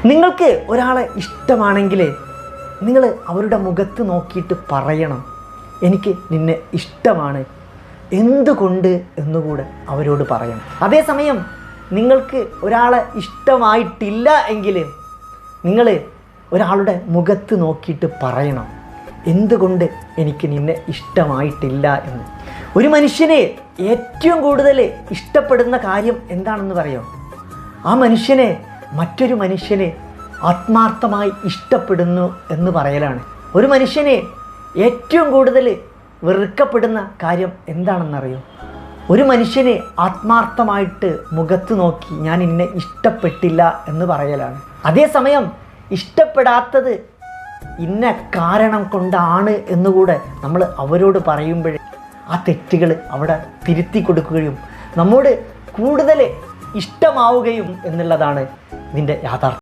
നിങ്ങൾക്ക് ഒരാളെ ഇഷ്ടമാണെങ്കിൽ നിങ്ങൾ അവരുടെ മുഖത്ത് നോക്കിയിട്ട് പറയണം, എനിക്ക് നിന്നെ ഇഷ്ടമാണ്, എന്തുകൊണ്ട് എന്നുകൂടെ അവരോട് പറയണം. അതേസമയം നിങ്ങൾക്ക് ഒരാളെ ഇഷ്ടമായിട്ടില്ല എങ്കിൽ നിങ്ങൾ ഒരാളുടെ മുഖത്ത് നോക്കിയിട്ട് പറയണം, എന്തുകൊണ്ട് എനിക്ക് നിന്നെ ഇഷ്ടമായിട്ടില്ല എന്ന്. ഒരു മനുഷ്യനെ ഏറ്റവും കൂടുതൽ ഇഷ്ടപ്പെടുന്ന കാര്യം എന്താണെന്ന് പറയാം? ആ മനുഷ്യനെ മറ്റൊരു മനുഷ്യനെ ആത്മാർത്ഥമായി ഇഷ്ടപ്പെടുന്നു എന്ന് പറയലാണ്. ഒരു മനുഷ്യനെ ഏറ്റവും കൂടുതൽ വെറുക്കപ്പെടുന്ന കാര്യം എന്താണെന്നറിയോ? ഒരു മനുഷ്യനെ ആത്മാർത്ഥമായിട്ട് മുഖത്ത് നോക്കി ഞാൻ നിന്നെ ഇഷ്ടപ്പെട്ടില്ല എന്ന് പറയലാണ്. അതേസമയം ഇഷ്ടപ്പെടാത്തത് ഇന്ന കാരണം കൊണ്ടാണ് എന്നുകൂടെ നമ്മൾ അവരോട് പറയുമ്പോഴേ ആ തെറ്റുകൾ അവിടെ തിരുത്തി കൊടുക്കുകയും നമ്മോട് കൂടുതൽ ഇഷ്ടമാവുകയും എന്നുള്ളതാണ് ഇതിൻ്റെ യാഥാർത്ഥ്യം.